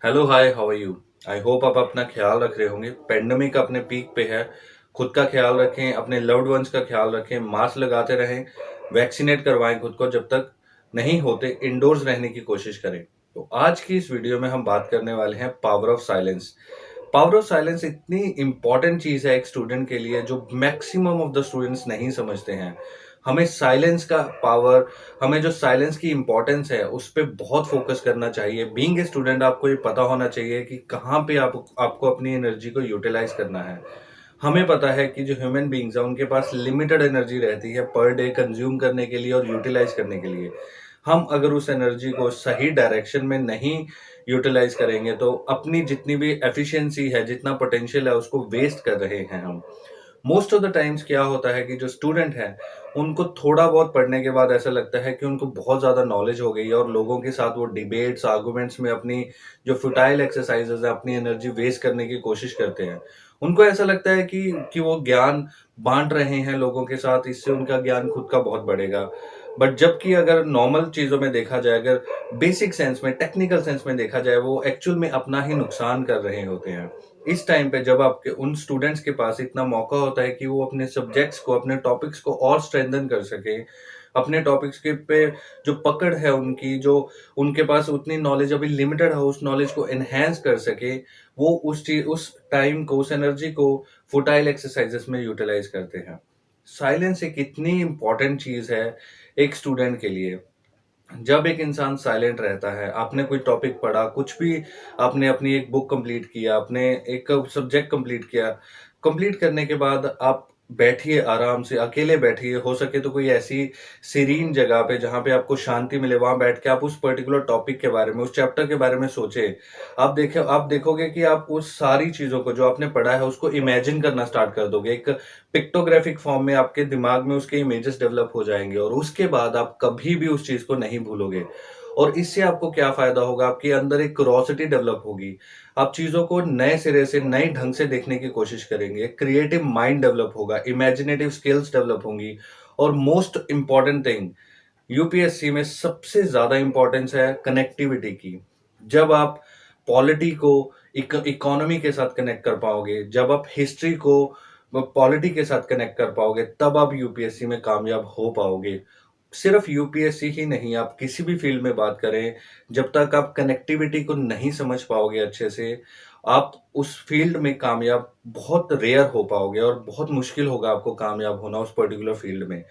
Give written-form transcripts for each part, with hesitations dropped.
Hello hi, how are you. I hope आप अपना ख्याल रख रहे होंगे। पेंडेमिक अपने पीक पे है। खुद का ख्याल रखें, अपने लव्ड वंस का ख्याल रखें, मास्क लगाते रहें, वैक्सीनेट करवाएं खुद को। जब तक नहीं होते इंडोर्स रहने की कोशिश करें। तो आज की इस वीडियो में हम बात करने वाले हैं power of silence. Power of silence इतनी इंपॉर्टेंट चीज है एक स्टूडेंट के लिए जो मैक्सिमम ऑफ द स्टूडेंट्स नहीं समझते हैं। हमें साइलेंस का पावर, हमें जो साइलेंस की इंपॉर्टेंस है उस पर बहुत फोकस करना चाहिए। बीइंग ए स्टूडेंट आपको ये पता होना चाहिए कि कहाँ पे आपको अपनी एनर्जी को यूटिलाइज करना है। हमें पता है कि जो ह्यूमन बींग्स है उनके पास लिमिटेड एनर्जी रहती है पर डे कंज्यूम करने के लिए और यूटिलाइज करने के लिए। हम अगर उस एनर्जी को सही डायरेक्शन में नहीं यूटिलाइज करेंगे तो अपनी जितनी भी एफिशिएंसी है, जितना पोटेंशियल है, उसको वेस्ट कर रहे हैं हम। मोस्ट ऑफ द टाइम्स क्या होता है कि जो स्टूडेंट है उनको थोड़ा बहुत पढ़ने के बाद ऐसा लगता है कि उनको बहुत ज़्यादा नॉलेज हो गई है और लोगों के साथ वो डिबेट्स आर्गुमेंट्स में अपनी जो फुटाइल एक्सरसाइजेज है, अपनी एनर्जी वेस्ट करने की कोशिश करते हैं। उनको ऐसा लगता है कि वो ज्ञान बांट रहे हैं लोगों के साथ, इससे उनका ज्ञान खुद का बहुत बढ़ेगा। बट जबकि अगर नॉर्मल चीज़ों में देखा जाए, अगर बेसिक सेंस में, टेक्निकल सेंस में देखा जाए, वो एक्चुअल में अपना ही नुकसान कर रहे होते हैं। इस टाइम पे जब आपके उन स्टूडेंट्स के पास इतना मौका होता है कि वो अपने सब्जेक्ट्स को, अपने टॉपिक्स को और स्ट्रेंथन कर सके, अपने टॉपिक्स के पे जो पकड़ है उनकी, जो उनके पास उतनी नॉलेज अभी लिमिटेड है, उस नॉलेज को एनहेंस कर सके, वो उस टाइम को, उस एनर्जी को फुटाइल एक्सरसाइजेस में यूटिलाइज करते हैं। साइलेंस एक इतनी इंपॉर्टेंट चीज है एक स्टूडेंट के लिए। जब एक इंसान साइलेंट रहता है, आपने कोई टॉपिक पढ़ा, कुछ भी, आपने अपनी एक बुक कंप्लीट किया, आपने एक सब्जेक्ट कंप्लीट किया, कंप्लीट करने के बाद आप बैठिए, आराम से अकेले बैठिए, हो सके तो कोई ऐसी सीरीन जगह पे जहाँ पे आपको शांति मिले, वहां बैठ के आप उस पर्टिकुलर टॉपिक के बारे में, उस चैप्टर के बारे में सोचे। आप देखोगे कि आप उस सारी चीजों को जो आपने पढ़ा है उसको इमेजिन करना स्टार्ट कर दोगे। एक पिक्टोग्राफिक फॉर्म में आपके दिमाग में उसके इमेजेस डेवलप हो जाएंगे और उसके बाद आप कभी भी उस चीज को नहीं भूलोगे। और इससे आपको क्या फायदा होगा, आपके अंदर एक क्यूरोसिटी डेवलप होगी। आप चीजों को नए सिरे से, नए ढंग से देखने की कोशिश करेंगे। क्रिएटिव माइंड डेवलप होगा, इमेजिनेटिव स्किल्स डेवलप होंगी। और मोस्ट इंपॉर्टेंट थिंग, यूपीएससी में सबसे ज्यादा इंपॉर्टेंस है कनेक्टिविटी की। जब आप पॉलिटी को इकोनॉमी के साथ कनेक्ट कर पाओगे, जब आप हिस्ट्री को पॉलिटी के साथ कनेक्ट कर पाओगे, तब आप यूपीएससी में कामयाब हो पाओगे। सिर्फ यूपीएससी ही नहीं, आप किसी भी फील्ड में बात करें, जब तक आप कनेक्टिविटी को नहीं समझ पाओगे अच्छे से, आप उस फील्ड में कामयाब बहुत रेयर हो पाओगे और बहुत मुश्किल होगा आपको कामयाब होना उस पर्टिकुलर फील्ड में।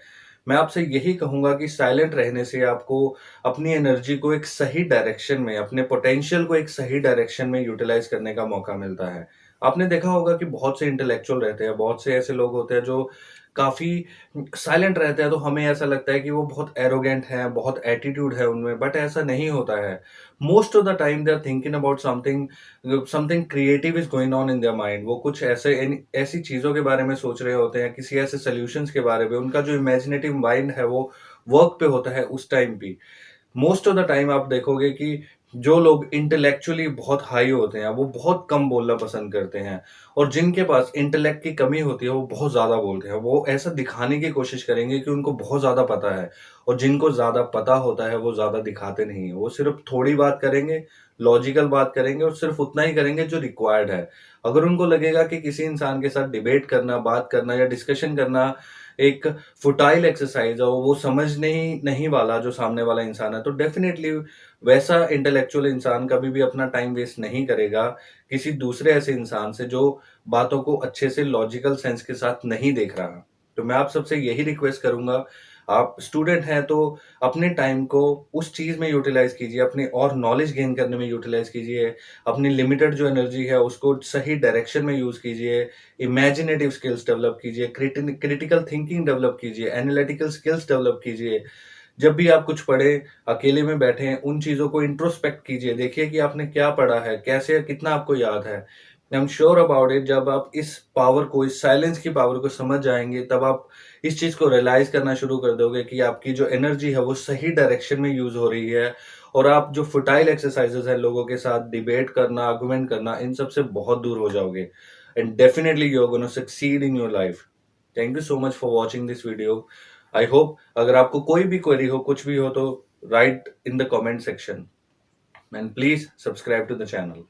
मैं आपसे यही कहूंगा कि साइलेंट रहने से आपको अपनी एनर्जी को एक सही डायरेक्शन में, अपने पोटेंशियल को एक सही डायरेक्शन में यूटिलाइज करने का मौका मिलता है। आपने देखा होगा कि बहुत से इंटेलेक्चुअल रहते हैं, बहुत से ऐसे लोग होते हैं जो काफी साइलेंट रहते हैं, तो हमें ऐसा लगता है कि वो बहुत एरोगेंट हैं, बहुत एटीट्यूड है उनमें, बट ऐसा नहीं होता है। Most of the time they are thinking about something, something creative is going on in their mind. वो कुछ ऐसी चीजों के बारे में सोच रहे होते हैं, किसी ऐसे सोल्यूशंस के बारे में। उनका जो इमेजिनेटिव माइंड है वो वर्क पे होता है उस टाइम पे। मोस्ट ऑफ द टाइम आप देखोगे कि जो लोग इंटेलेक्चुअली बहुत हाई होते हैं वो बहुत कम बोलना पसंद करते हैं, और जिनके पास इंटेलेक्ट की कमी होती है वो बहुत ज्यादा बोलते हैं। वो ऐसा दिखाने की कोशिश करेंगे कि उनको बहुत ज्यादा पता है, और जिनको ज्यादा पता होता है वो ज्यादा दिखाते नहीं है। वो सिर्फ थोड़ी बात करेंगे, लॉजिकल बात करेंगे, और सिर्फ उतना ही करेंगे जो रिक्वायर्ड है। अगर उनको लगेगा कि किसी इंसान के साथ डिबेट करना, बात करना या डिस्कशन करना एक फुटाइल एक्सरसाइज है, वो समझने ही नहीं वाला जो सामने वाला इंसान है, तो डेफिनेटली वैसा इंटेलेक्चुअल इंसान कभी भी अपना टाइम वेस्ट नहीं करेगा किसी दूसरे ऐसे इंसान से जो बातों को अच्छे से लॉजिकल सेंस के साथ नहीं देख रहा। तो मैं आप सबसे यही रिक्वेस्ट करूंगा, आप स्टूडेंट हैं तो अपने टाइम को उस चीज में यूटिलाइज कीजिए, अपनी और नॉलेज गेन करने में यूटिलाइज कीजिए। अपनी लिमिटेड जो एनर्जी है उसको सही डायरेक्शन में यूज कीजिए। इमेजिनेटिव स्किल्स डेवलप कीजिए, क्रिटिकल थिंकिंग डेवलप कीजिए, एनालिटिकल स्किल्स डेवलप कीजिए। जब भी आप कुछ पढ़े, अकेले में बैठे, उन चीजों को इंट्रोस्पेक्ट कीजिए, देखिए कि आपने क्या पढ़ा है, कैसे, कितना आपको याद है। I am sure about it, जब आप इस पावर को, इस साइलेंस की पावर को समझ जाएंगे, तब आप इस चीज को रियलाइज करना शुरू कर दोगे कि आपकी जो एनर्जी है वो सही डायरेक्शन में यूज हो रही है। और आप जो फुटाइल एक्सरसाइजेस है, लोगों के साथ डिबेट करना, आर्गुमेंट करना, इन सब से बहुत दूर हो जाओगे। And definitely you are gonna succeed in your life. Thank you so much for watching this video. I hope अगर आपको कोई भी क्वेरी हो, कुछ भी हो, तो right in the comment section. and please subscribe to the channel.